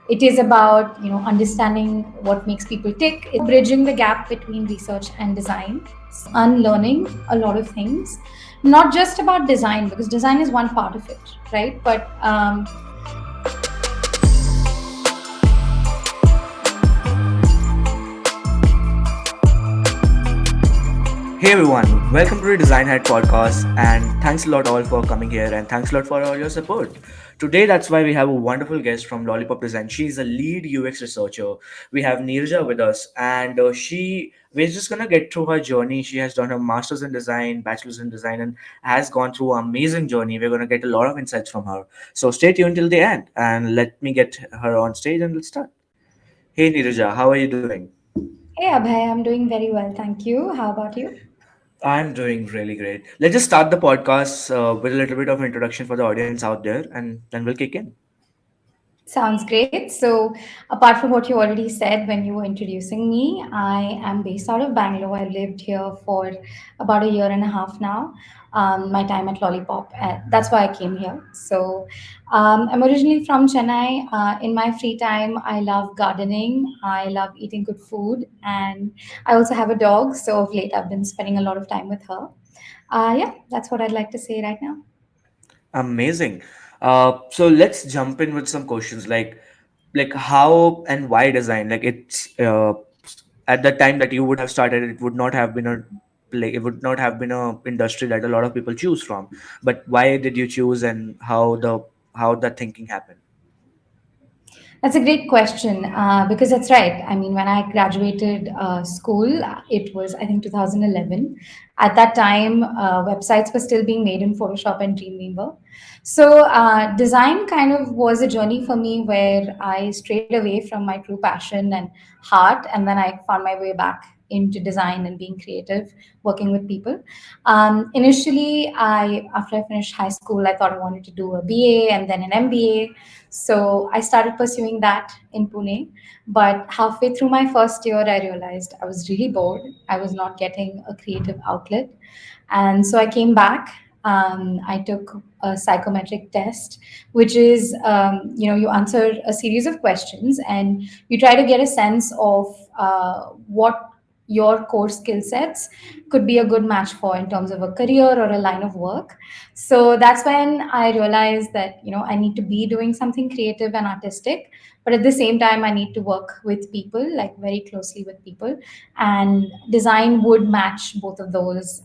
It is about understanding what makes people tick. It's bridging the gap between research and design, unlearning a lot of things, not just about design because design is one part of it, right? But Hey everyone, welcome to the Design Head podcast, and thanks a lot all for coming here, and thanks a lot for all your support. Today, that's why we have a wonderful guest from Lollipop Design. She's a lead UX researcher. We have Neeraja with us, and we're just gonna get through her journey. She has done her master's in design, bachelor's in design, and has gone through an amazing journey. We're gonna get a lot of insights from her. So stay tuned till the end, and let me get her on stage, and let's start. Hey Neeraja, how are you doing? hey, Abhay, I'm doing very well, thank you. How about you? I'm doing really great. Let's just start the podcast with a little bit of introduction for the audience out there, and then we'll kick in. Sounds great. So, apart from what you already said when you were introducing me, I am based out of Bangalore. I've lived here for about a year and a half now. My time at Lollipop, that's why I came here. So, I'm originally from Chennai. In my free time, I love gardening, I love eating good food, and I also have a dog. So, of late, I've been spending a lot of time with her. Yeah, that's what I'd like to say right now. Amazing. So let's jump in with some questions like how and why design. Like it's at the time that you would have started, it would not have been a it would not have been a industry that a lot of people choose from. But why did you choose, and how the thinking happened? That's a great question because that's right. I mean, when I graduated school, it was, I think, 2011. At that time, websites were still being made in Photoshop and Dreamweaver. So, design kind of was a journey for me where I strayed away from my true passion and heart, and then I found my way back into design and being creative, working with people. Initially, after I finished high school, I thought I wanted to do a BA and then an MBA. So I started pursuing that in Pune. But halfway through my first year, I realized I was really bored. I was not getting a creative outlet. And so I came back. I took a psychometric test, which is, you answer a series of questions and you try to get a sense of what your core skill sets could be a good match for in terms of a career or a line of work. So that's when I realized that I need to be doing something creative and artistic, but at the same time I need to work with people, like very closely with people, and design would match both of those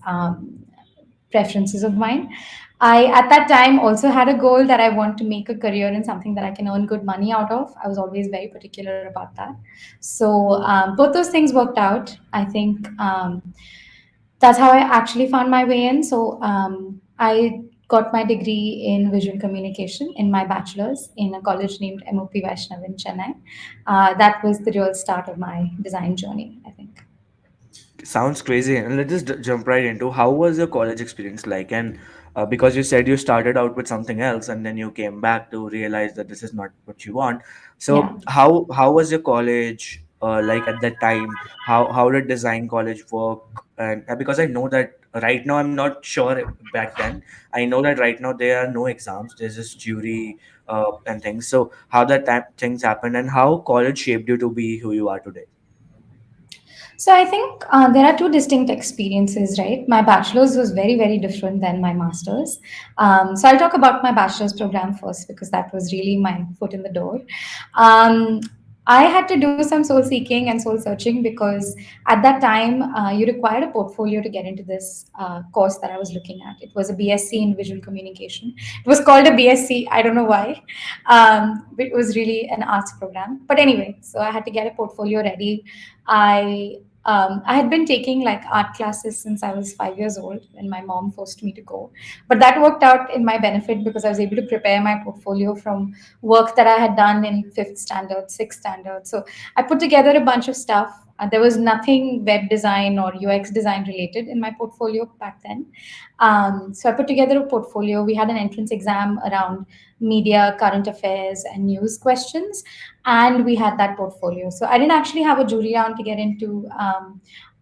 preferences of mine. I, at that time, also had a goal that I want to make a career in something that I can earn good money out of. I was always very particular about that. So, both those things worked out. I think that's how I actually found my way in. So, I got my degree in visual communication in my bachelor's in a college named MOP Vaishnav in Chennai. That was the real start of my design journey, I think. Sounds crazy. And let's just jump right into how was your college experience like? And because you said you started out with something else and then you came back to realize that this is not what you want. Yeah. So how was your college like at that time? How did design college work? And because I know that right now, I'm not sure back then. I know that right now there are no exams. There's just jury and things. So how that time things happened and how college shaped you to be who you are today. So I think there are two distinct experiences, right? My bachelor's was very, very different than my master's. So I'll talk about my bachelor's program first because that was really my foot in the door. Um, I had to do some soul seeking and soul searching because at that time you required a portfolio to get into this course that I was looking at. It was a BSc in visual communication. It was called a BSc. I don't know why. But it was really an arts program. But anyway, so I had to get a portfolio ready. I had been taking like art classes since I was 5 years old when my mom forced me to go. But that worked out in my benefit because I was able to prepare my portfolio from work that I had done in fifth standard, sixth standard. So I put together a bunch of stuff. There was nothing web design or UX design related in my portfolio back then. So I put together a portfolio. We had an entrance exam around media, current affairs, and news questions, and we had that portfolio. So I didn't actually have a jury round to get into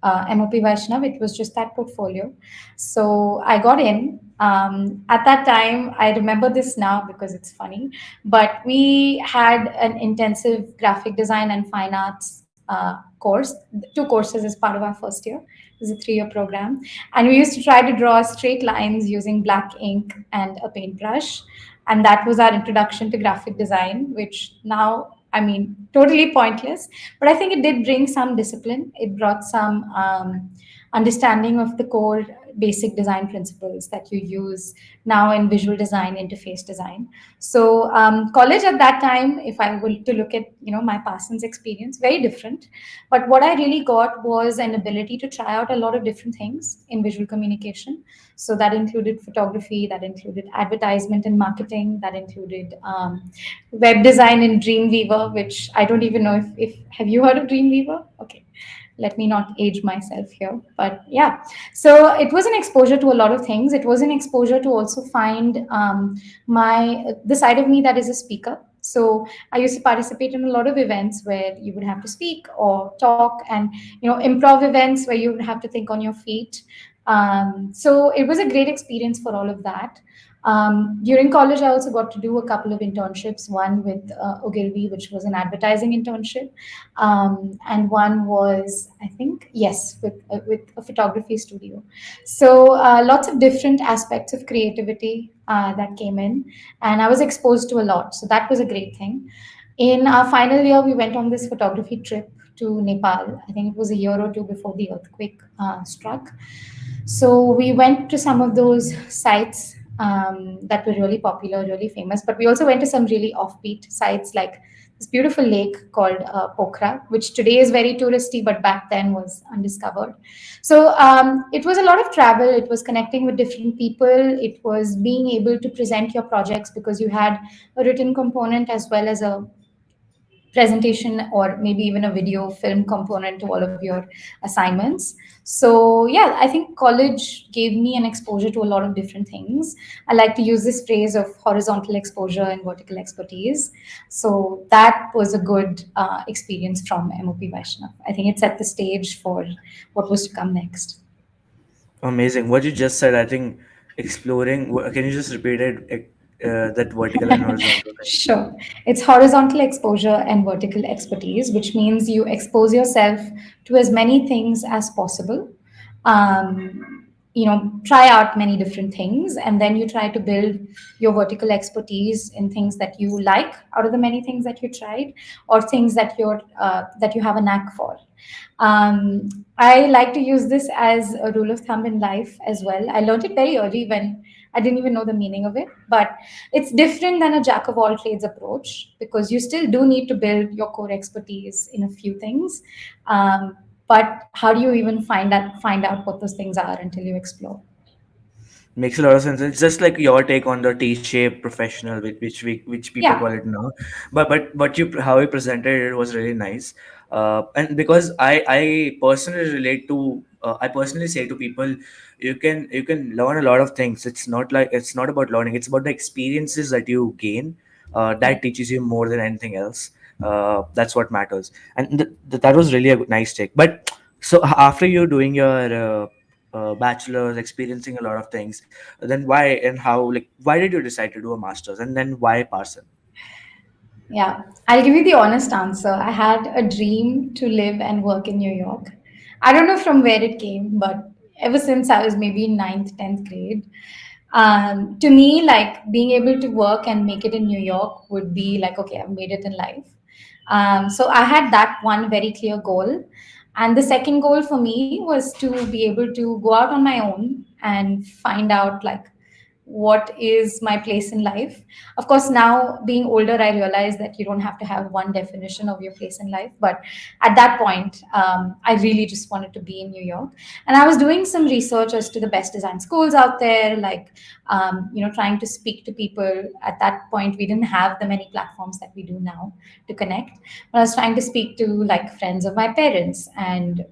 MOP Vaishnav. It was just that portfolio. So I got in. At that time, I remember this now because it's funny, but we had an intensive graphic design and fine arts course, two courses as part of our first year. It was a 3-year program. And we used to try to draw straight lines using black ink and a paintbrush. And that was our introduction to graphic design, which now, I mean, totally pointless. But I think it did bring some discipline. It brought some understanding of the core basic design principles that you use now in visual design, interface design. So college at that time, if I were to look at my Parsons experience, very different. But what I really got was an ability to try out a lot of different things in visual communication. So that included photography, that included advertisement and marketing, that included web design in Dreamweaver, which I don't even know if have you heard of Dreamweaver? Okay, let me not age myself here, but yeah. So it was an exposure to a lot of things. It was an exposure to also find my the side of me that is a speaker. So I used to participate in a lot of events where you would have to speak or talk, and improv events where you would have to think on your feet. So it was a great experience for all of that. During college, I also got to do a couple of internships. One with Ogilvy, which was an advertising internship, and one was, I think, yes, with a photography studio. So lots of different aspects of creativity that came in, and I was exposed to a lot. So that was a great thing. In our final year, we went on this photography trip to Nepal. I think it was a year or two before the earthquake struck. So we went to some of those sites that were really popular, really famous, but we also went to some really offbeat sites like this beautiful lake called Pokhara, which today is very touristy, but back then was undiscovered. So it was a lot of travel. It was connecting with different people. It was being able to present your projects because you had a written component as well as a presentation or maybe even a video film component to all of your assignments. So yeah, I think college gave me an exposure to a lot of different things. I like to use this phrase of horizontal exposure and vertical expertise. So that was a good experience from MOP Vaishnav. I think it set the stage for what was to come next. Amazing. What you just said, I think exploring, can you just repeat it? That vertical and horizontal thing. Sure. It's horizontal exposure and vertical expertise, which means you expose yourself to as many things as possible. Try out many different things, and then you try to build your vertical expertise in things that you like out of the many things that you tried, or things that you have a knack for. I like to use this as a rule of thumb in life as well. I learned it very early when I didn't even know the meaning of it, but it's different than a jack of all trades approach because you still do need to build your core expertise in a few things. But how do you even find out what those things are until you explore? Makes a lot of sense. It's just like your take on the T-shaped professional, which people call Yeah. it now. But you how you presented it was really nice. And because I personally relate to I personally say to people, you can learn a lot of things. It's not about learning. It's about the experiences that you gain. That Right. teaches you more than anything else. That's what matters. And that was really a nice take. But so after you doing your bachelor's, experiencing a lot of things, then why and how, like, why did you decide to do a master's, and then why Parson? Yeah, I'll give you the honest answer. I had a dream to live and work in New York. I don't know from where it came, but ever since I was maybe in ninth, 10th grade, to me, like being able to work and make it in New York would be like, okay, I've made it in life. So I had that one very clear goal. And the second goal for me was to be able to go out on my own and find out like what is my place in life. Of course, now being older, I realize that you don't have to have one definition of your place in life. But at that point, I really just wanted to be in New York. And I was doing some research as to the best design schools out there, like, trying to speak to people. At that point, we didn't have the many platforms that we do now to connect. But I was trying to speak to like friends of my parents and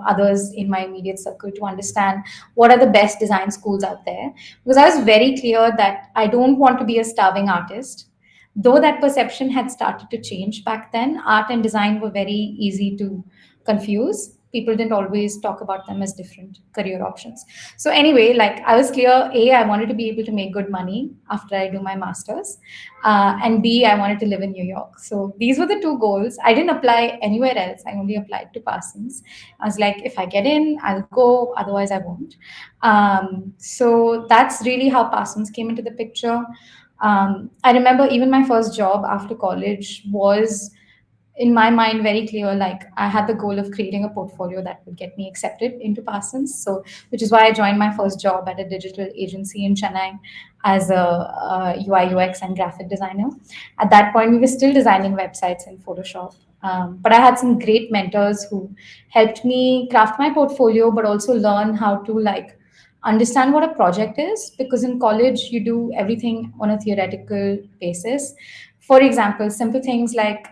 others in my immediate circle to understand what are the best design schools out there, because I was very clear that I don't want to be a starving artist. Though that perception had started to change back then, art and design were very easy to confuse. people didn't always talk about them as different career options. So anyway, like I was clear, A, I wanted to be able to make good money after I do my master's, and B, I wanted to live in New York. So these were the two goals. I didn't apply anywhere else. I only applied to Parsons. I was like, if I get in, I'll go. Otherwise, I won't. So that's really how Parsons came into the picture. I remember even my first job after college was, in my mind, very clear. Like I had the goal of creating a portfolio that would get me accepted into Parsons. So which is why I joined my first job at a digital agency in Chennai as a UI UX and graphic designer. At that point we were still designing websites in Photoshop, but I had some great mentors who helped me craft my portfolio, but also learn how to like understand what a project is, because in college you do everything on a theoretical basis. For example, simple things like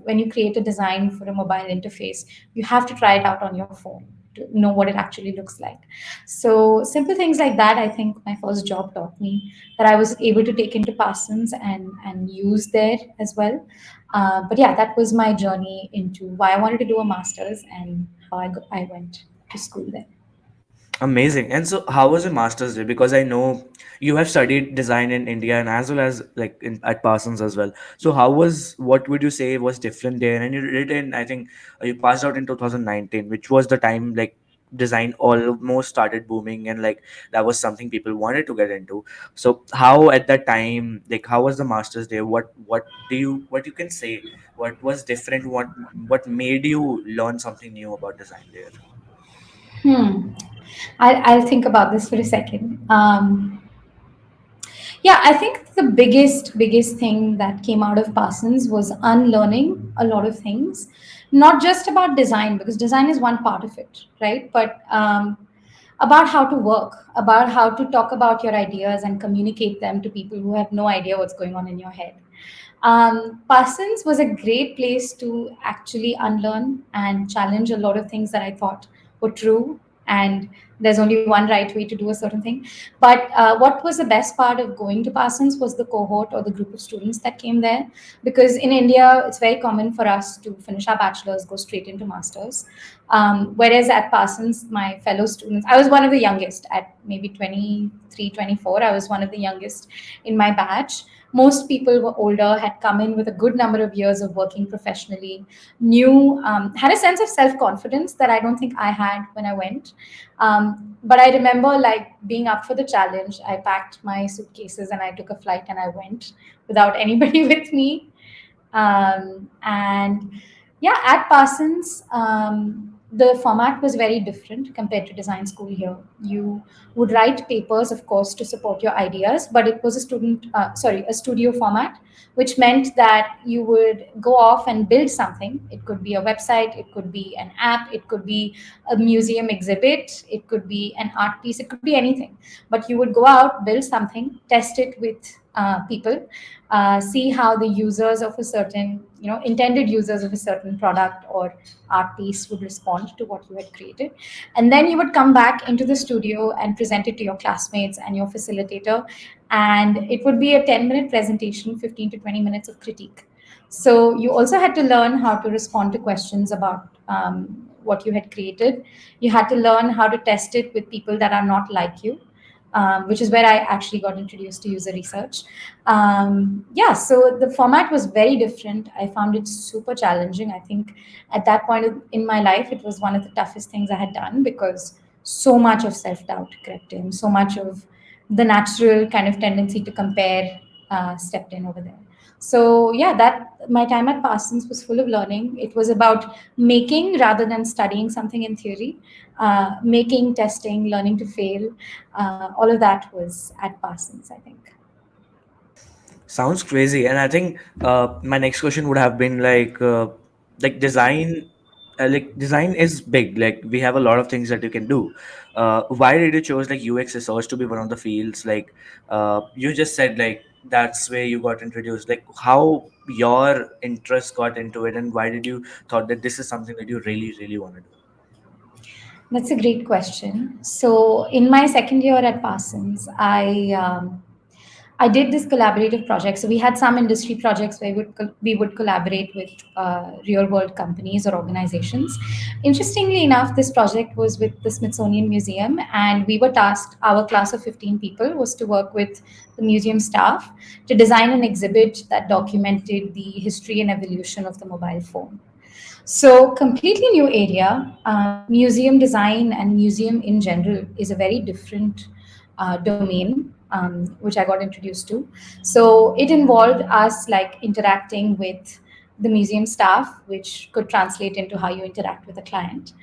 when you create a design for a mobile interface, you have to try it out on your phone to know what it actually looks like. So simple things like that, I think my first job taught me, that I was able to take into Parsons and use there as well. But yeah, that was my journey into why I wanted to do a master's and how I went to school there. Amazing. And so, how was your master's day? Because I know you have studied design in India and as well as like at Parsons as well. So, what would you say was different there? And you did in, I think, you passed out in 2019, which was the time like design almost started booming and like that was something people wanted to get into. So, how at that time, like, how was the master's day? What you can say? What was different? What made you learn something new about design there? Hmm. I'll think about this for a second. Yeah, I think the biggest thing that came out of Parsons was unlearning a lot of things, not just about design, because design is one part of it, right? But about how to work, about how to talk about your ideas and communicate them to people who have no idea what's going on in your head. Parsons was a great place to actually unlearn and challenge a lot of things that I thought were true. And there's only one right way to do a certain thing. But what was the best part of going to Parsons was the cohort or the group of students that came there. Because in India, it's very common for us to finish our bachelor's, go straight into master's. Whereas at Parsons, my fellow students, I was one of the youngest at maybe 23, 24. I was one of the youngest in my batch. Most people were older, had come in with a good number of years of working professionally, knew, had a sense of self confidence that I don't think I had when I went. But I remember like being up for the challenge. I packed my suitcases and I took a flight and I went without anybody with me. And yeah, at Parsons, the format was very different compared to design school here. You would write papers, of course, to support your ideas, but it was a studio format, which meant that you would go off and build something. It could be a website, it could be an app, it could be a museum exhibit, it could be an art piece, it could be anything. But you would go out, build something, test it with people, see how the users of a certain, intended users of a certain product or art piece would respond to what you had created. And then you would come back into the studio and present it to your classmates and your facilitator. And it would be a 10-minute presentation, 15 to 20 minutes of critique. So you also had to learn how to respond to questions about what you had created. You had to learn how to test it with people that are not like you, which is where I actually got introduced to user research. Yeah, so the format was very different. I found it super challenging. I think at that point in my life, it was one of the toughest things I had done, because so much of self doubt crept in, so much of the natural kind of tendency to compare stepped in over there. So yeah, that my time at Parsons was full of learning. It was about making rather than studying something in theory, making, testing, learning to fail. All of that was at Parsons, I think. Sounds crazy. And I think my next question would have been like design, like design is big. Like we have a lot of things that you can do. Why did you choose like UX research to be one of the fields? Like you just said, like that's where you got introduced. Like how your interest got into it, and why did you thought that this is something that you really really want to do? That's a great question. So, in my second year at Parsons, I did this collaborative project. So we had some industry projects where we would collaborate with real world companies or organizations. Interestingly enough, this project was with the Smithsonian Museum, and we were tasked. Our class of 15 people was to work with the museum staff to design an exhibit that documented the history and evolution of the mobile phone. So, completely new area. Museum design and museum in general is a very different domain, which I got introduced to. So, it involved us like interacting with the museum staff, which could translate into how you interact with a client.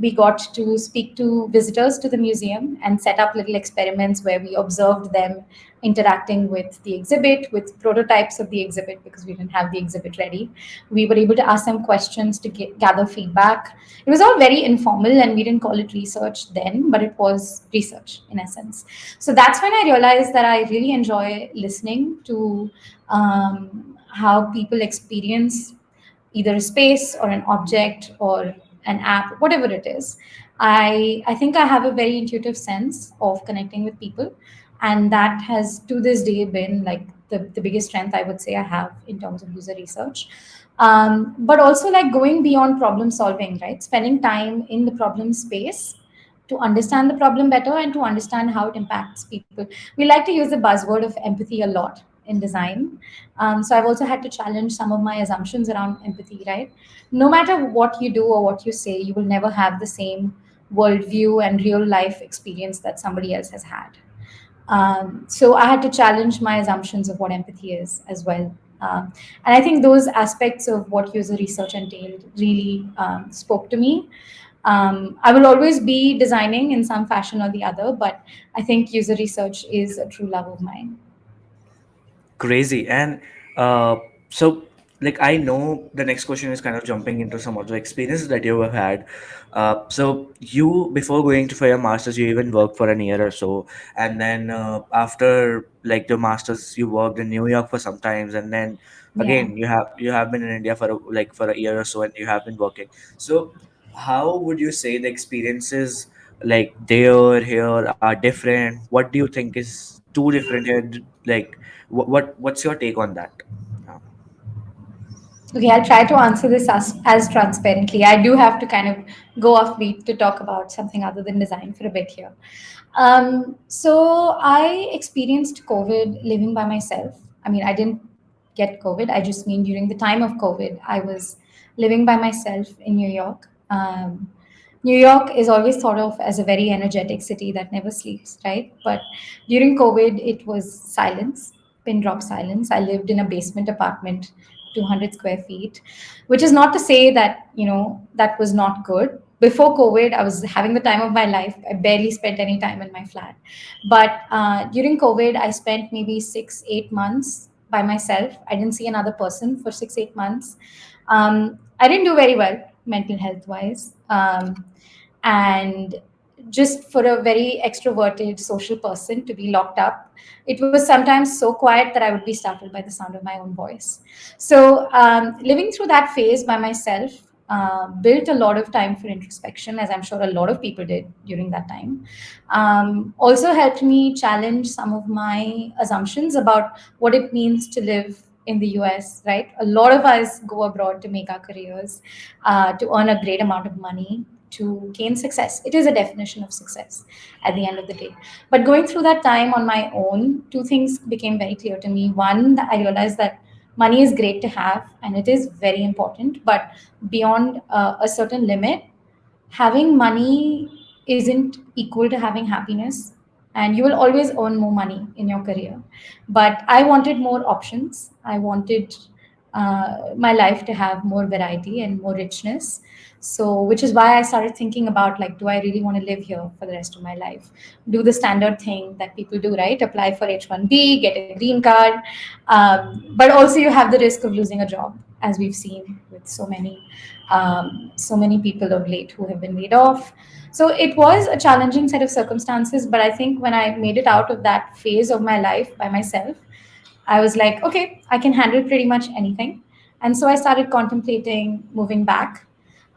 We got to speak to visitors to the museum and set up little experiments where we observed them interacting with the exhibit, with prototypes of the exhibit because we didn't have the exhibit ready. We were able to ask them questions to gather feedback. It was all very informal and we didn't call it research then, but it was research in essence. So that's when I realized that I really enjoy listening to how people experience either a space or an object or an app, whatever it is. I think I have a very intuitive sense of connecting with people, and that has to this day been like the biggest strength I would say I have in terms of user research. But also like going beyond problem solving, right? Spending time in the problem space to understand the problem better and to understand how it impacts people. We like to use the buzzword of empathy a lot in design. So I've also had to challenge some of my assumptions around empathy, right? No matter what you do or what you say, you will never have the same worldview and real life experience that somebody else has had. So I had to challenge my assumptions of what empathy is as well. And I think those aspects of what user research entailed really spoke to me. I will always be designing in some fashion or the other, but I think user research is a true love of mine. Crazy. And uh, so, like, I know the next question is kind of jumping into some of the experiences that you have had. So you, before going to for your masters, you even worked for an year or so, and then after like the masters, you worked in New York for some times, and then Yeah. again you have been in India for like for a year or so, and you have been working. So how would you say the experiences like there here are different? What do you think is too different here? Like what's your take on that? Uh, Okay, I'll try to answer this as transparently. I do have to kind of go off beat to talk about something other than design for a bit here. So I experienced COVID living by myself. I mean, I didn't get COVID. I just mean during the time of COVID, I was living by myself in New York. New York is always thought of as a very energetic city that never sleeps, right? But during COVID, it was silence, pin drop silence. I lived in a basement apartment, 200 square feet, which is not to say that, that was not good. Before COVID, I was having the time of my life. I barely spent any time in my flat. But during COVID, I spent maybe 6, 8 months by myself. I didn't see another person for 6, 8 months. I didn't do very well mental health wise. And just for a very extroverted social person to be locked up, it was sometimes so quiet that I would be startled by the sound of my own voice. So living through that phase by myself built a lot of time for introspection, as I'm sure a lot of people did during that time. Also helped me challenge some of my assumptions about what it means to live in the US, right? A lot of us go abroad to make our careers, to earn a great amount of money, to gain success. It is a definition of success at the end of the day. But going through that time on my own, two things became very clear to me. One, I realized that money is great to have and it is very important, but beyond a certain limit, having money isn't equal to having happiness, and you will always earn more money in your career. But I wanted more options. I wanted my life to have more variety and more richness. So which is why I started thinking about, like, do I really want to live here for the rest of my life? Do the standard thing that people do, right? Apply for H1B, get a green card. But also you have the risk of losing a job, as we've seen with so many people of late who have been laid off. So it was a challenging set of circumstances, but I think when I made it out of that phase of my life by myself, I was like, okay, I can handle pretty much anything. And so I started contemplating moving back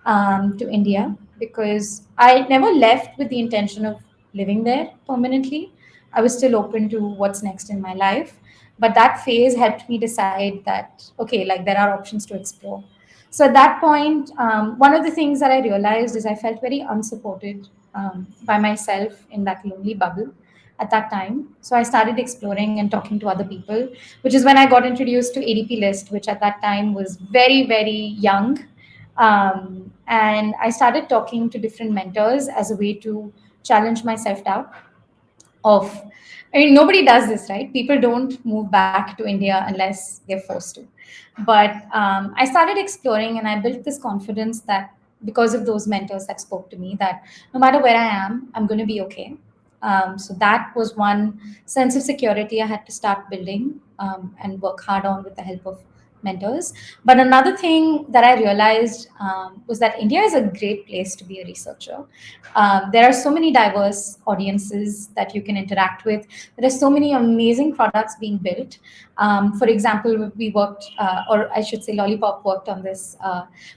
to India, because I never left with the intention of living there permanently. I was still open to what's next in my life. But that phase helped me decide that, okay, like there are options to explore. So at that point, one of the things that I realized is I felt very unsupported by myself in that lonely bubble at that time. So I started exploring and talking to other people, which is when I got introduced to ADP List, which at that time was very, very young. And I started talking to different mentors as a way to challenge my self doubt of, I mean, nobody does this, right? People don't move back to India unless they're forced to. But I started exploring and I built this confidence that because of those mentors that spoke to me, that no matter where I am, I'm going to be okay. So that was one sense of security I had to start building and work hard on with the help of mentors. But another thing that I realized was that India is a great place to be a researcher. There are so many diverse audiences that you can interact with. There are so many amazing products being built. For example, we worked, or I should say, Lollipop worked on this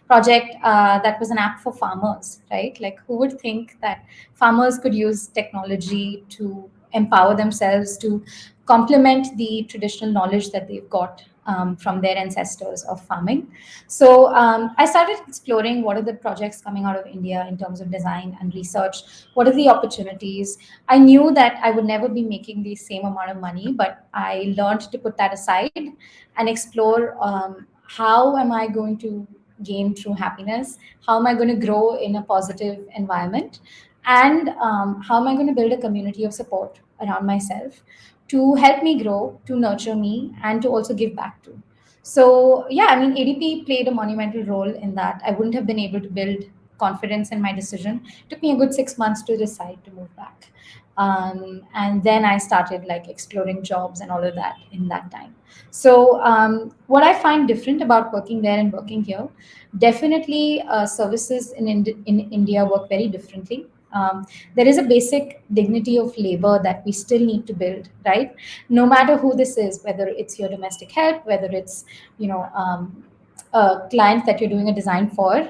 project that was an app for farmers, right? Like, who would think that farmers could use technology to empower themselves to complement the traditional knowledge that they've got from their ancestors of farming. So I started exploring what are the projects coming out of India in terms of design and research. What are the opportunities? I knew that I would never be making the same amount of money, but I learned to put that aside and explore how am I going to gain true happiness? How am I going to grow in a positive environment? And how am I going to build a community of support around myself to help me grow, to nurture me, and to also give back to? So, yeah, I mean, ADP played a monumental role in that. I wouldn't have been able to build confidence in my decision. It took me a good 6 months to decide to move back. And then I started like exploring jobs and all of that in that time. So, what I find different about working there and working here, definitely services in India work very differently. There is a basic dignity of labor that we still need to build, right? No matter who this is, whether it's your domestic help, whether it's, a client that you're doing a design for.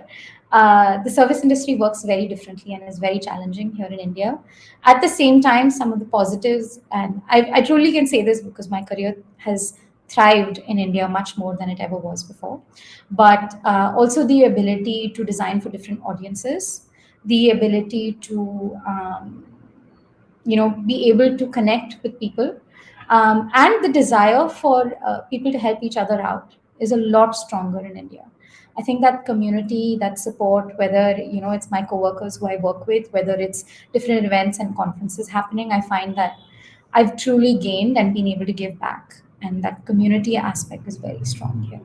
The service industry works very differently and is very challenging here in India. At the same time, some of the positives, and I truly can say this because my career has thrived in India much more than it ever was before, but also the ability to design for different audiences, the ability to be able to connect with people, and the desire for people to help each other out is a lot stronger in India. I think that community, that support, whether it's my coworkers who I work with, whether it's different events and conferences happening, I find that I've truly gained and been able to give back, and that community aspect is very strong here.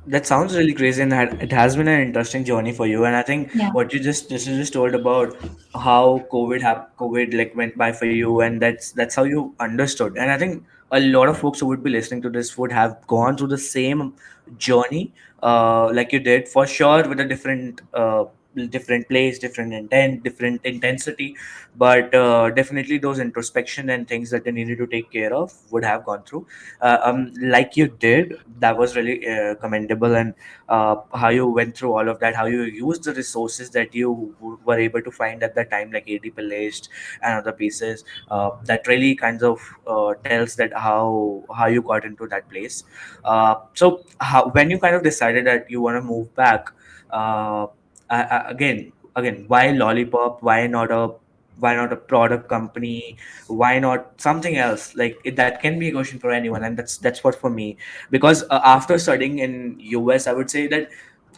That sounds really crazy, and it has been an interesting journey for you. And I think Yeah. what you just told about how COVID like went by for you, and that's how you understood. And I think a lot of folks who would be listening to this would have gone through the same journey, like you did, for sure, with a different place, different intent, different intensity, but definitely those introspection and things that they needed to take care of would have gone through, like you did. That was really commendable. And how you went through all of that, how you used the resources that you were able to find at that time, like ADP List and other pieces, that really kind of tells that how you got into that place. So when you kind of decided that you want to move back, uh, again, why Lollipop? Why not a product company? Why not something else? Like that can be a question for anyone, and that's what for me. Because after studying in US, I would say that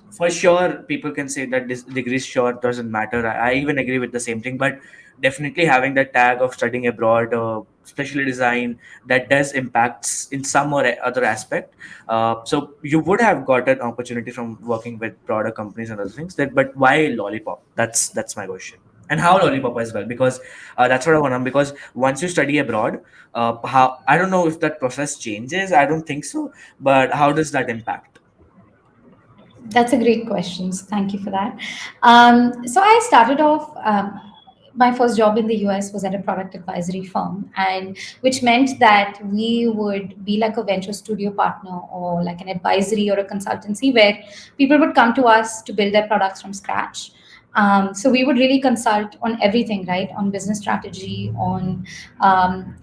for sure people can say that this degree sure doesn't matter. I even agree with the same thing, but definitely having that tag of studying abroad, especially design, that does impacts in some or other aspect. So you would have got an opportunity from working with broader companies and other things. That, but why Lollipop? That's my question. And how Lollipop as well? Because that's what I want to know. Because once you study abroad, how, I don't know if that process changes. I don't think so. But how does that impact? That's a great question. So thank you for that. So I started off. My first job in the US was at a product advisory firm, and which meant that we would be like a venture studio partner or like an advisory or a consultancy where people would come to us to build their products from scratch. So we would really consult on everything, right? On business strategy, on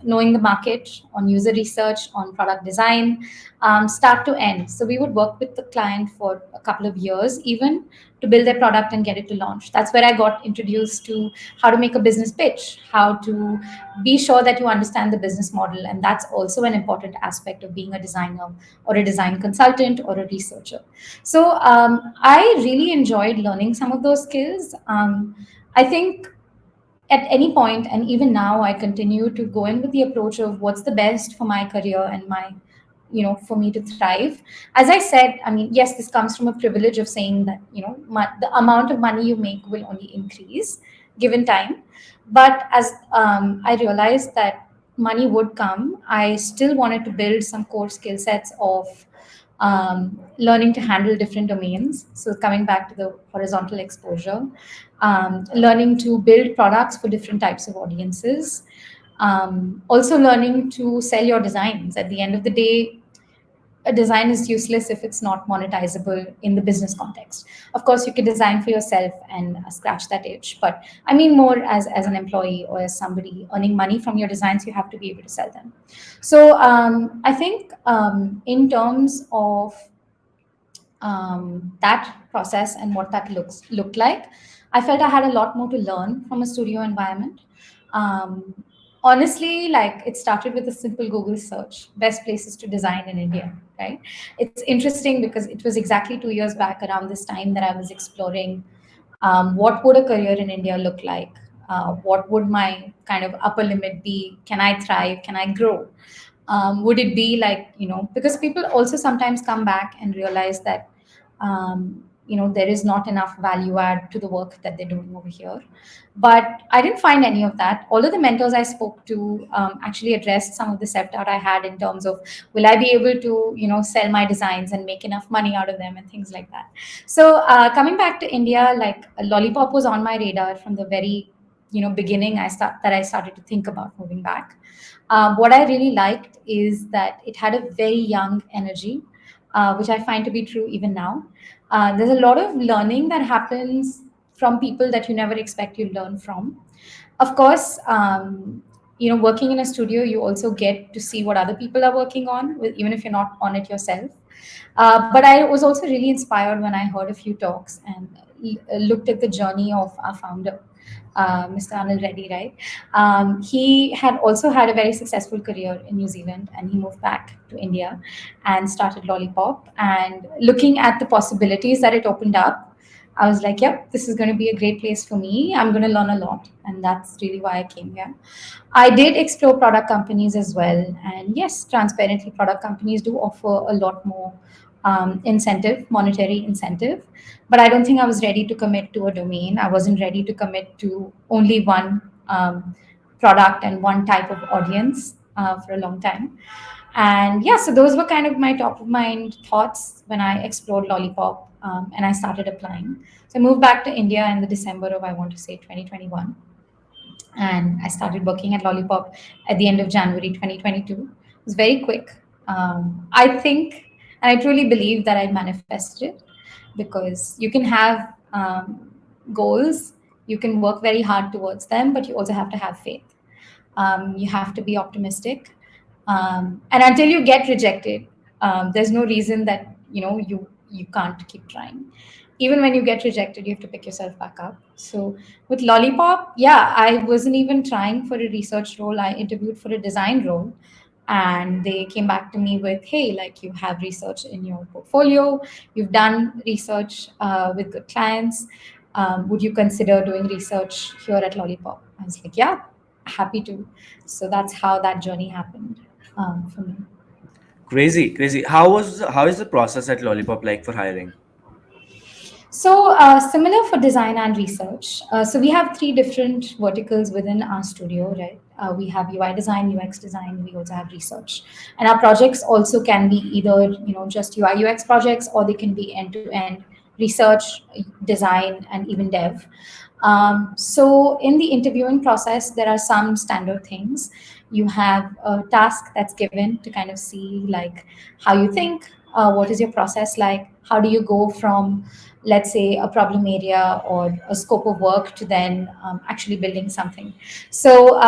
knowing the market, on user research, on product design, start to end. So we would work with the client for a couple of years, even to build their product and get it to launch. That's where I got introduced to how to make a business pitch, how to be sure that you understand the business model. And that's also an important aspect of being a designer or a design consultant or a researcher. So I really enjoyed learning some of those skills. I think at any point, and even now, I continue to go in with the approach of what's the best for my career and my, for me to thrive. As I said, I mean, yes, this comes from a privilege of saying that, the amount of money you make will only increase given time. But as I realized that money would come, I still wanted to build some core skill sets of learning to handle different domains. So, coming back to the horizontal exposure, learning to build products for different types of audiences, also learning to sell your designs. At the end of the day, a design is useless if it's not monetizable in the business context. Of course, you can design for yourself and scratch that itch, but I mean more as an employee or as somebody earning money from your designs, you have to be able to sell them. So I think in terms of that process and what that looked like, I felt I had a lot more to learn from a studio environment. Um, Honestly, like it started with a simple Google search, best places to design in India, right? It's interesting because it was exactly 2 years back around this time that I was exploring what would a career in India look like? What would my kind of upper limit be? Can I thrive? Can I grow? Would it be like, because people also sometimes come back and realize that there is not enough value add to the work that they're doing over here. But I didn't find any of that. All of the mentors I spoke to actually addressed some of the self-doubt I had in terms of, will I be able to sell my designs and make enough money out of them and things like that. So coming back to India, like Lollipop was on my radar from the very beginning. I started to think about moving back. What I really liked is that it had a very young energy, which I find to be true even now. There's a lot of learning that happens from people that you never expect you learn from. Of course, working in a studio, you also get to see what other people are working on, even if you're not on it yourself. But I was also really inspired when I heard a few talks and looked at the journey of our founder, Mr. Anil Reddy, right? He had also had a very successful career in New Zealand, and he moved back to India and started Lollipop. And looking at the possibilities that it opened up, I was like, yep, this is going to be a great place for me. I'm going to learn a lot. And that's really why I came here. I did explore product companies as well. And yes, transparently, product companies do offer a lot more incentive, monetary incentive. But I don't think I was ready to commit to a domain. I wasn't ready to commit to only one product and one type of audience for a long time. And yeah, so those were kind of my top of mind thoughts when I explored Lollipop and I started applying. So I moved back to India in the December of, I want to say, 2021. And I started working at Lollipop at the end of January 2022. It was very quick. I think, and I truly believe that I manifested it, because you can have goals, you can work very hard towards them, but you also have to have faith. You have to be optimistic, and until you get rejected, there's no reason that you can't keep trying. Even when you get rejected, you have to pick yourself back up. So with Lollipop, yeah, I wasn't even trying for a research role. I interviewed for a design role, and they came back to me with, hey, like, you have research in your portfolio, you've done research with good clients, would you consider doing research here at Lollipop? I was like, yeah, happy to. So that's how that journey happened for me. Crazy, crazy. How is the process at Lollipop like for hiring? So, similar for design and research. So, we have three different verticals within our studio, right? We have UI design, UX design. We also have research, and our projects also can be either just UI UX projects, or they can be end to end research, design, and even dev. So, in the interviewing process, there are some standard things. You have a task that's given to kind of see like how you think, What is your process like? How do you go from, let's say, a problem area or a scope of work to then actually building something? So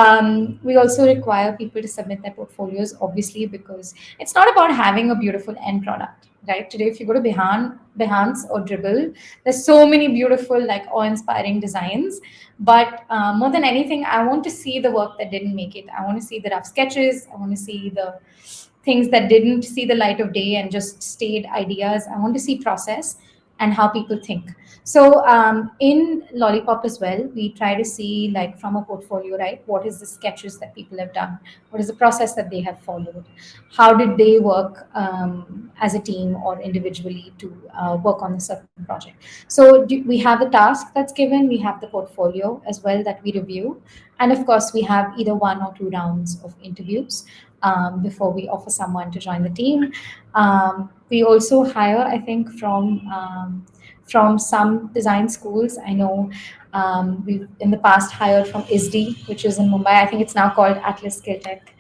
we also require people to submit their portfolios, obviously, because it's not about having a beautiful end product. Right, today if you go to Behance or Dribble, there's so many beautiful, like, awe-inspiring designs. But more than anything, I want to see the work that didn't make it. I want to see the rough sketches. I want to see the things that didn't see the light of day and just stayed ideas. I want to see process and how people think. So in Lollipop as well, we try to see, like, from a portfolio, right? What is the sketches that people have done? What is the process that they have followed? How did they work as a team or individually to work on a certain project? So we have the task that's given, we have the portfolio as well that we review, and of course, we have either 1 or 2 rounds of interviews before we offer someone to join the team. We also hire, I think, from some design schools. I know we've in the past hired from ISD, which is in Mumbai. I think it's now called Atlas Skill Tech.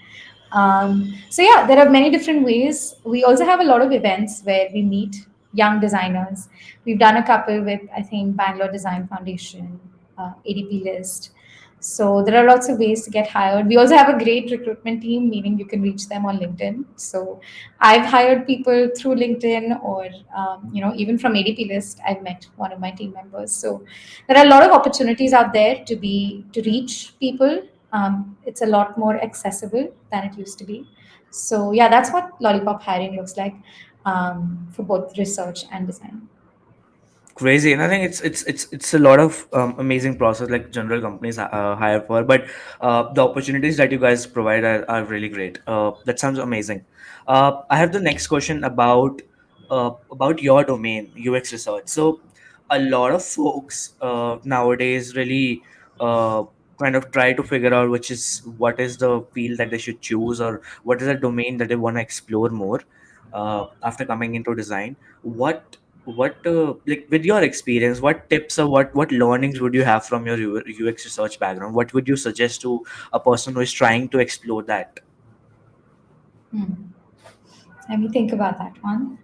So yeah, there are many different ways. We also have a lot of events where we meet young designers. We've done a couple with, I think, Bangalore Design Foundation, ADP List. So there are lots of ways to get hired. We also have a great recruitment team, meaning you can reach them on LinkedIn. So I've hired people through LinkedIn, or even from ADP List. I've met one of my team members. So there are a lot of opportunities out there to reach people. It's a lot more accessible than it used to be. So yeah, that's what Lollipop hiring looks like for both research and design. Crazy, and I think it's a lot of amazing process like general companies hire for, but the opportunities that you guys provide are really great. That sounds amazing. I have the next question about your domain, UX research. So a lot of folks nowadays really uh, kind of try to figure out what is the field that they should choose, or what is the domain that they want to explore more after coming into design. What like, with your experience, what tips or what learnings would you have from your UX research background? What would you suggest to a person who is trying to explore that? Hmm. Let me think about that one.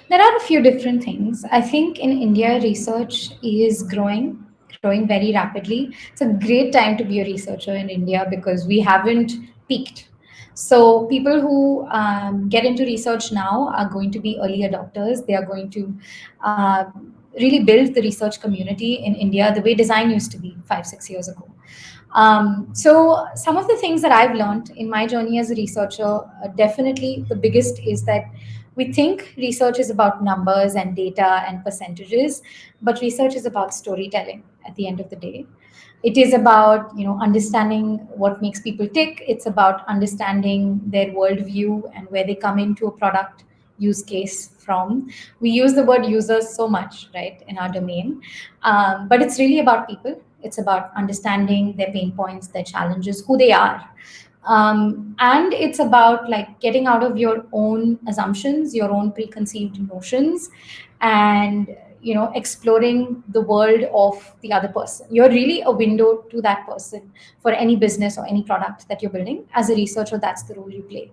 There are a few different things. I think in India, research is growing very rapidly. It's a great time to be a researcher in India because we haven't peaked. So people who get into research now are going to be early adopters. They are going to really build the research community in India the way design used to be 5, 6 years ago. So some of the things that I've learned in my journey as a researcher, definitely the biggest is that we think research is about numbers and data and percentages, but research is about storytelling at the end of the day. It is about, understanding what makes people tick. It's about understanding their worldview and where they come into a product use case from. We use the word users so much, right, in our domain, but it's really about people. It's about understanding their pain points, their challenges, who they are, and it's about, like, getting out of your own assumptions, your own preconceived notions, and exploring the world of the other person. You're really a window to that person for any business or any product that you're building. As a researcher, that's the role you play.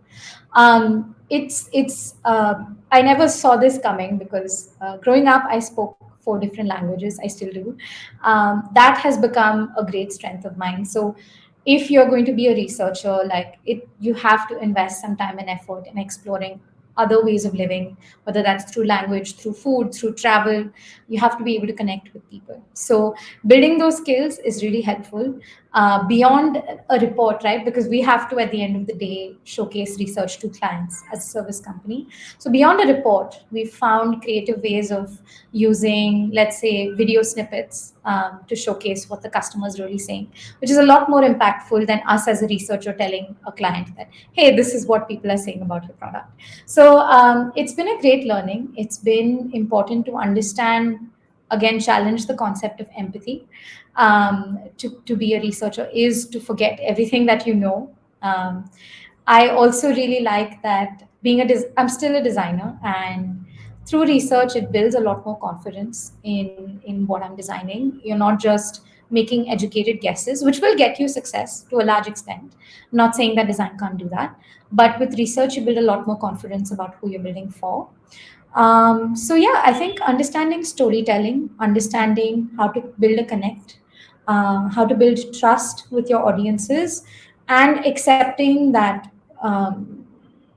It's I never saw this coming because growing up I spoke 4 different languages. I still do. That has become a great strength of mine. So if you're going to be a researcher, like, it you have to invest some time and effort in exploring other ways of living, whether that's through language, through food, through travel. You have to be able to connect with people. So building those skills is really helpful, beyond a report, right? Because we have to, at the end of the day, showcase research to clients as a service company. So beyond a report, we've found creative ways of using, let's say, video snippets to showcase what the customer is really saying, which is a lot more impactful than us as a researcher telling a client that, hey, this is what people are saying about your product. So it's been a great learning. It's been important to understand, again, challenge the concept of empathy. To be a researcher is to forget everything that you know. I also really like that I'm still a designer, and through research, it builds a lot more confidence in what I'm designing. You're not just making educated guesses, which will get you success to a large extent. I'm not saying that design can't do that, but with research, you build a lot more confidence about who you're building for. So yeah, I think understanding storytelling, understanding how to build a connect, how to build trust with your audiences, and accepting that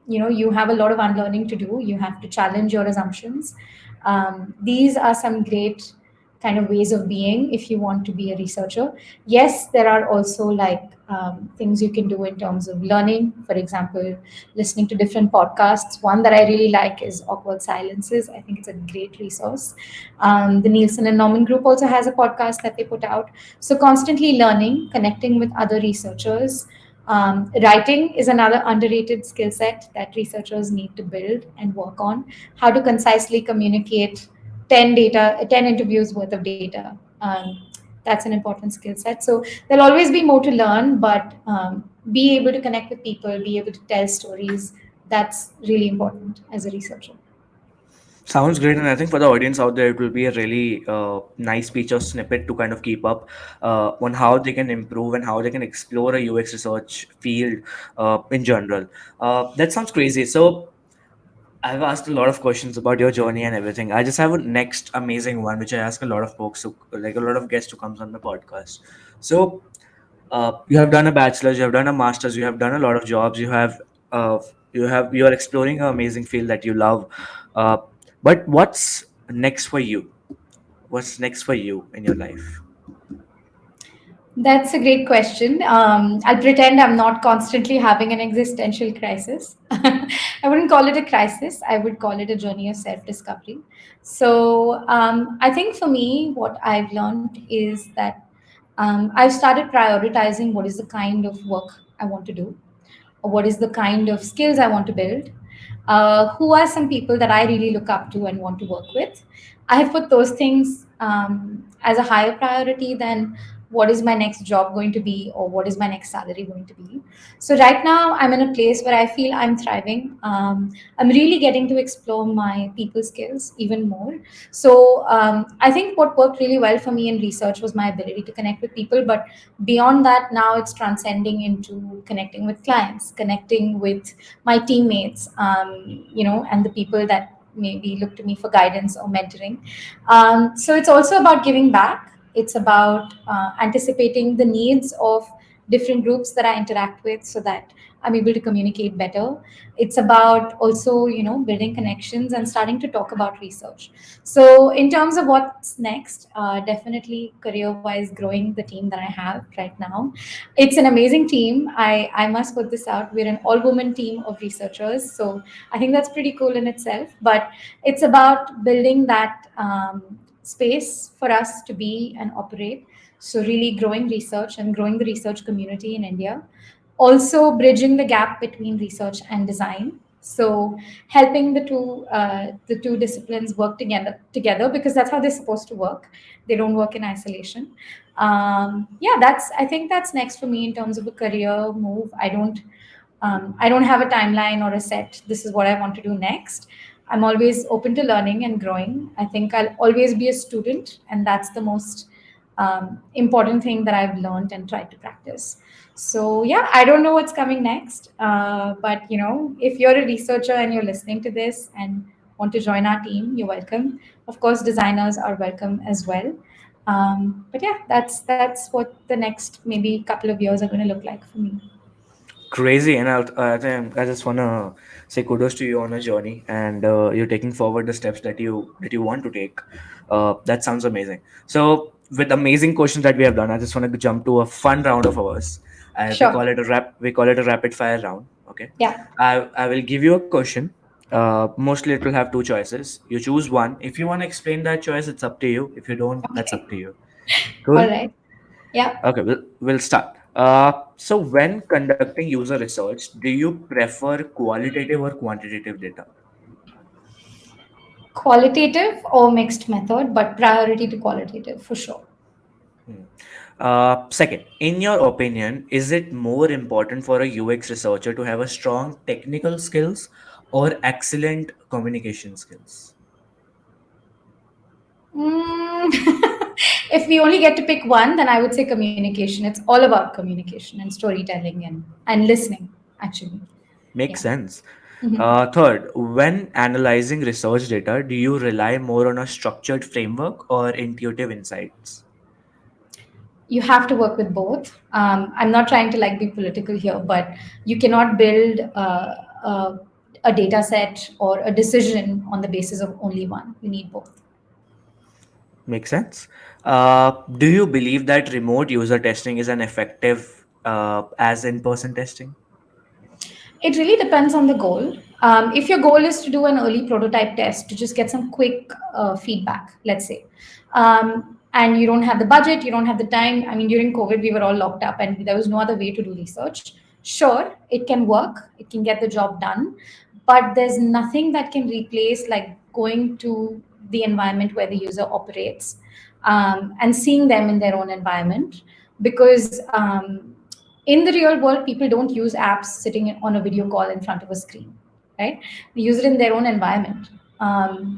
you have a lot of unlearning to do. You have to challenge your assumptions. These are some great kind of ways of being if you want to be a researcher. Yes, there are also like things you can do in terms of learning. For example, listening to different podcasts. One that I really like is Awkward Silences. I think it's a great resource. The Nielsen and Norman Group also has a podcast that they put out. So constantly learning, connecting with other researchers. Writing is another underrated skill set that researchers need to build and work on. How to concisely communicate 10 interviews worth of data. That's an important skill set. So there'll always be more to learn, but be able to connect with people, be able to tell stories. That's really important as a researcher. Sounds great, and I think for the audience out there, it will be a really nice feature snippet to kind of keep up on how they can improve and how they can explore a UX research field in general. That sounds crazy. So I've asked a lot of questions about your journey and everything. I just have a next amazing one, which I ask a lot of folks, who, like a lot of guests who comes on the podcast. So you have done a bachelor's, you have done a master's, you have done a lot of jobs, uh, you are exploring an amazing field that you love. Uh, but what's next for you? What's next for you in your life? That's a great question. I'll pretend I'm not constantly having an existential crisis. I wouldn't call it a crisis. I would call it a journey of self-discovery. So I think for me, what I've learned is that I've started prioritizing what is the kind of work I want to do, or what is the kind of skills I want to build, who are some people that I really look up to and want to work with. I have put those things as a higher priority than what is my next job going to be or what is my next salary going to be. So right now I'm in a place where I feel I'm thriving. I'm really getting to explore my people skills even more. So I think what worked really well for me in research was my ability to connect with people, but beyond that, now it's transcending into connecting with clients, connecting with my teammates, and the people that maybe look to me for guidance or mentoring. So it's also about giving back. It's about anticipating the needs of different groups that I interact with so that I'm able to communicate better. It's about also, building connections and starting to talk about research. So in terms of what's next, definitely career-wise, growing the team that I have right now. It's an amazing team. I must put this out. We're an all-woman team of researchers, so I think that's pretty cool in itself. But it's about building that space for us to be and operate. So really growing research and growing the research community in India, also bridging the gap between research and design, so helping the two disciplines work together because that's how they're supposed to work. They don't work in isolation. Yeah, that's I think that's next for me in terms of a career move. I don't have a timeline or a set this is what I want to do next. I'm always open to learning and growing. I think I'll always be a student, and that's the most important thing that I've learned and tried to practice. So yeah, I don't know what's coming next, but if you're a researcher and you're listening to this and want to join our team, you're welcome. Of course, designers are welcome as well. But yeah, that's what the next maybe couple of years are going to look like for me. Crazy, and I just wanna say kudos to you on a journey, and you're taking forward the steps that you want to take. That sounds amazing. So, with amazing questions that we have done, I just want to jump to a fun round of ours. We Sure. call it a rapid fire round. Okay, Yeah. I will give you a question. Mostly, it will have two choices. You choose one. If you want to explain that choice, it's up to you. If you don't, that's Okay. up to you. All Cool. right. Yeah. Okay, we'll start. So when conducting user research, do you prefer qualitative or quantitative data? Qualitative or mixed method, but priority to qualitative for sure. Hmm. Second, in your opinion, is it more important for a UX researcher to have a strong technical skills or excellent communication skills? Mm, if we only get to pick one, then I would say communication. It's all about communication and storytelling and listening, actually. Makes Yeah. sense. Mhm. Third, when analyzing research data, do you rely more on a structured framework or intuitive insights? You have to work with both. I'm not trying to like be political here, but you cannot build a data set or a decision on the basis of only one. You need both. Makes sense. Do you believe that remote user testing is an effective as in-person testing? It really depends on the goal. If your goal is to do an early prototype test to just get some quick feedback, let's say, and you don't have the budget, you don't have the time. I mean, during COVID, we were all locked up and there was no other way to do research. Sure, it can work, it can get the job done, but there's nothing that can replace like going to the environment where the user operates and seeing them in their own environment because in the real world people don't use apps sitting on a video call in front of a screen, right? They use it in their own environment.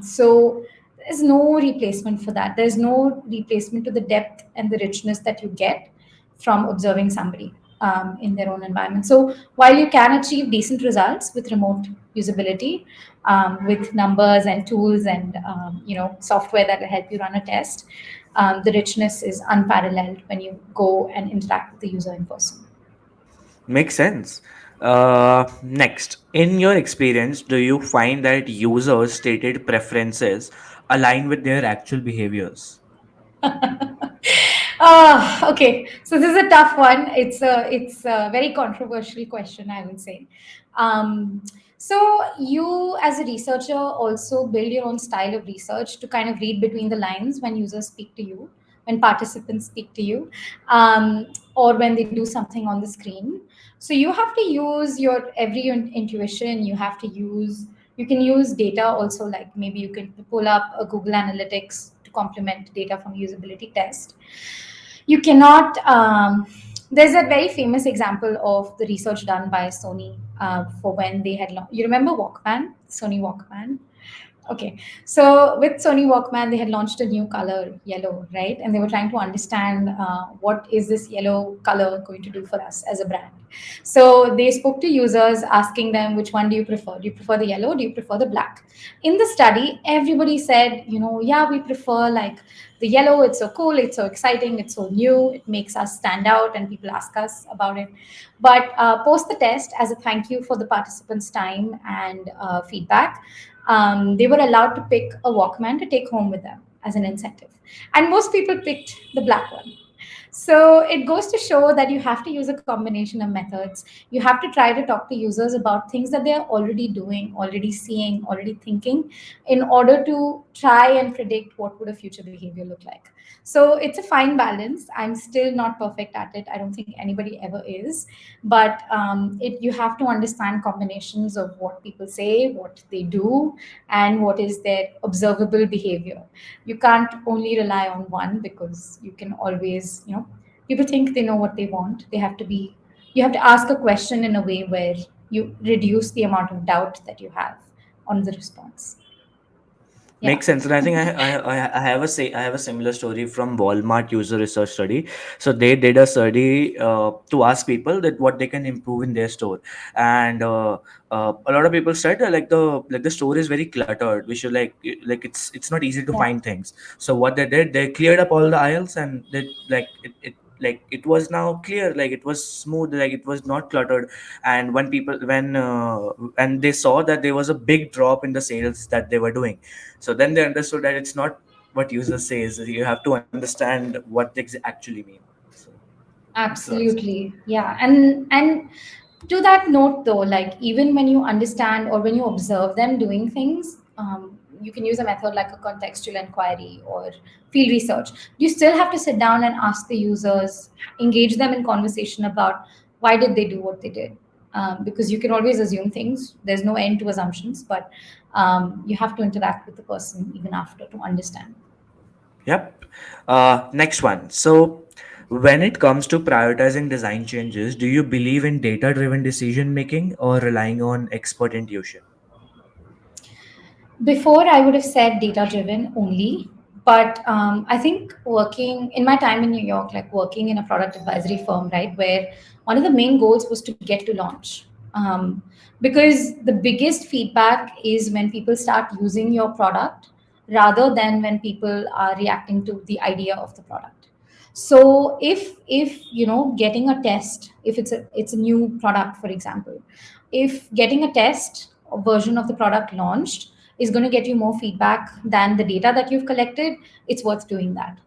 So there's no replacement for that. There's no replacement to the depth and the richness that you get from observing somebody in their own environment. So while you can achieve decent results with remote usability, with numbers and tools and software that will help you run a test, the richness is unparalleled when you go and interact with the user in person. Makes sense. Next, in your experience, do you find that users' stated preferences align with their actual behaviors? Okay. So this is a tough one. It's a very controversial question, I would say. Um, so you, as a researcher, also build your own style of research to kind of read between the lines when users speak to you, when participants speak to you, or when they do something on the screen. So you have to use your every intuition. You have to use. You can use data also, like maybe you can pull up a Google Analytics to complement data from usability test. You cannot there's a very famous example of the research done by Sony for when they had you remember Walkman, Sony Walkman. Okay, so with Sony Walkman, they had launched a new color, yellow, right? And they were trying to understand what is this yellow color going to do for us as a brand. So they spoke to users, asking them which one do you prefer? Do you prefer the yellow? Do you prefer the black? In the study, everybody said, yeah, we prefer like the yellow. It's so cool. It's so exciting. It's so new. It makes us stand out, and people ask us about it. But post the test, as a thank you for the participants' time and feedback, they were allowed to pick a Walkman to take home with them as an incentive. And most people picked the black one. So it goes to show that you have to use a combination of methods. You have to try to talk to users about things that they are already doing, already seeing, already thinking, in order to try and predict what would a future behavior look like. So it's a fine balance. I'm still not perfect at it. I don't think anybody ever is, but you have to understand combinations of what people say, what they do, and what is their observable behavior. You can't only rely on one because you can always, people think they know what they want. You have to ask a question in a way where you reduce the amount of doubt that you have on the response. Yeah. Makes sense, and I think I have a similar story from Walmart user research study. So they did a study to ask people that what they can improve in their store, and a lot of people said like the store is very cluttered. We should it's not easy to Yeah. find things. So what they did, they cleared up all the aisles, and they it was now clear, like it was smooth, like it was not cluttered. And when they saw that there was a big drop in the sales that they were doing, so then they understood that it's not what user says. You have to understand what they actually mean. So makes a lot of sense. Absolutely. Yeah. And to that note though, like even when you understand or when you observe them doing things, you can use a method like a contextual inquiry or field research. You still have to sit down and ask the users, engage them in conversation about why did they do what they did. Because you can always assume things. There's no end to assumptions, but you have to interact with the person even after to understand. Yep. Next one. So when it comes to prioritizing design changes, do you believe in data driven decision making or relying on expert intuition? Before, I would have said data driven only, But I think working in my time in New York, like working in a product advisory firm, right, where one of the main goals was to get to launch. Because the biggest feedback is when people start using your product rather than when people are reacting to the idea of the product. So if getting a test, if it's a new product, for example, if getting a test version of the product launched is going to get you more feedback than the data that you've collected, it's worth doing that.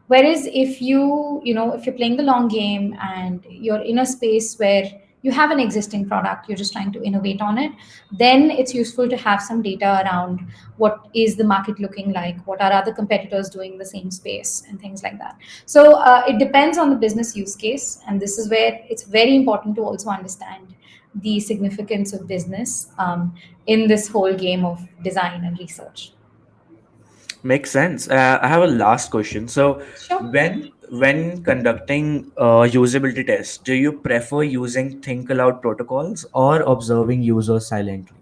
Whereas if you're playing the long game and you're in a space where you have an existing product, you're just trying to innovate on it, then it's useful to have some data around what is the market looking like, what are other competitors doing the same space, and things like that. So it depends on the business use case, and this is where it's very important to also understand the significance of business in this whole game of design and research. Makes sense. I have a last question. So, Sure. when conducting usability tests, do you prefer using think aloud protocols or observing users silently?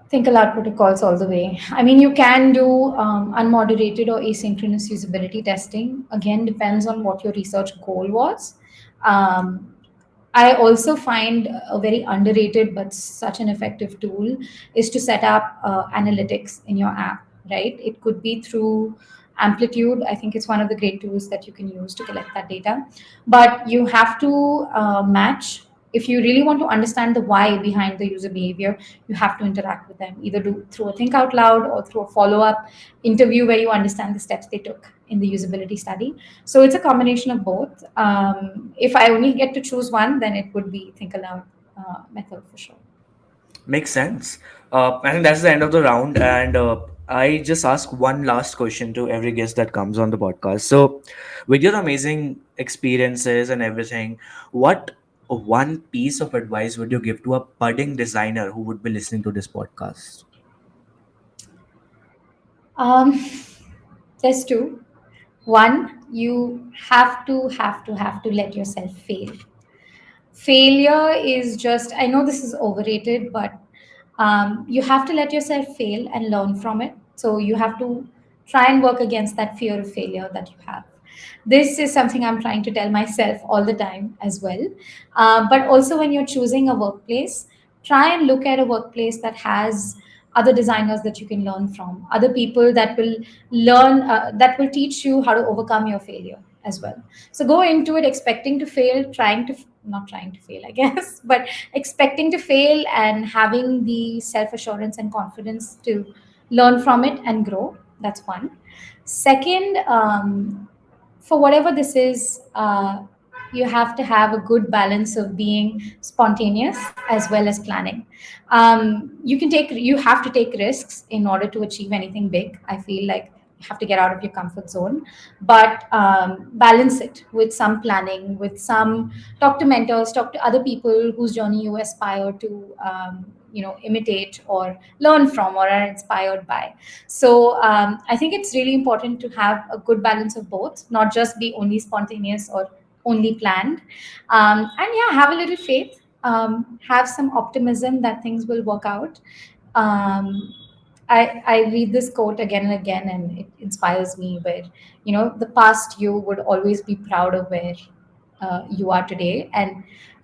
Think aloud protocols all the way. I mean, you can do unmoderated or asynchronous usability testing. Again, depends on what your research goal was. Um, I also find a very underrated but such an effective tool is to set up analytics in your app, right? It could be through Amplitude. I think it's one of the great tools that you can use to collect that data. But you have to match. If you really want to understand the why behind the user behavior, you have to interact with them, either do through a think out loud or through a follow up interview where you understand the steps they took in the usability study. So it's a combination of both. If I only get to choose one, then it would be think aloud method for sure. Makes sense. I think that's the end of the round, and I just ask one last question to every guest that comes on the podcast. So, with your amazing experiences and everything, what one piece of advice would you give to a budding designer who would be listening to this podcast? Um, there's two. One, you have to let yourself fail. Failure is just, I know this is overrated, but you have to let yourself fail and learn from it. So you have to try and work against that fear of failure that you have. This is something I'm trying to tell myself all the time as well. But also, when you're choosing a workplace, try and look at a workplace that has other designers that you can learn from, other people that will that will teach you how to overcome your failure as well. So go into it expecting to fail, not trying to fail, I guess, but expecting to fail and having the self assurance and confidence to learn from it and grow. That's one. Second, for whatever this is, you have to have a good balance of being spontaneous as well as planning. You have to take risks in order to achieve anything big. I feel like you have to get out of your comfort zone, but balance it with some planning, with some talk to mentors, talk to other people whose journey you aspire to imitate or learn from or are inspired by. So I think it's really important to have a good balance of both, not just be only spontaneous or only planned. And yeah, have a little faith, have some optimism that things will work out. um, I read this quote again and again, and it inspires me. Where the past you would always be proud of where you are today, and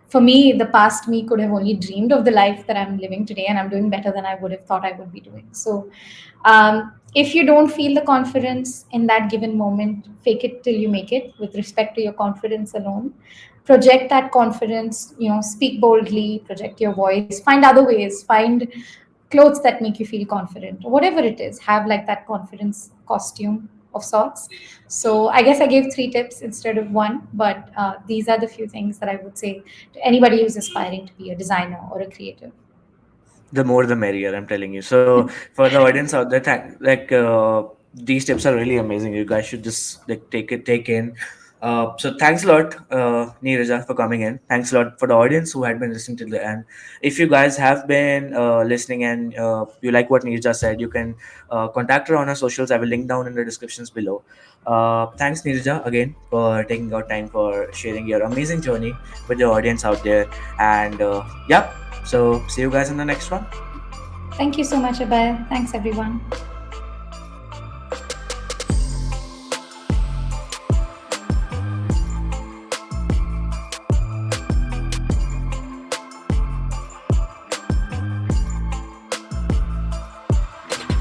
for me, the past me could have only dreamed of the life that I'm living today, and I'm doing better than I would have thought I would be doing. So, if you don't feel the confidence in that given moment, fake it till you make it. With respect to your confidence alone, project that confidence. Speak boldly, project your voice, find other ways, find clothes that make you feel confident, or whatever it is. Have like that confidence costume of sorts. So I guess I gave three tips instead of one, but these are the few things that I would say to anybody who's aspiring to be a designer or a creative. The more the merrier, I'm telling you. So for the audience out there, these tips are really amazing. You guys should just like take in. So thanks a lot, Neeraja, for coming in. Thanks a lot for the audience who had been listening to the end. If you guys have been listening and you like what Neeraja said, you can contact her on her socials. I will link down in the descriptions below. Thanks, Neeraja, again for taking out time for sharing your amazing journey with the audience out there. And yeah, so see you guys in the next one. Thank you so much, Abhay. Thanks, everyone.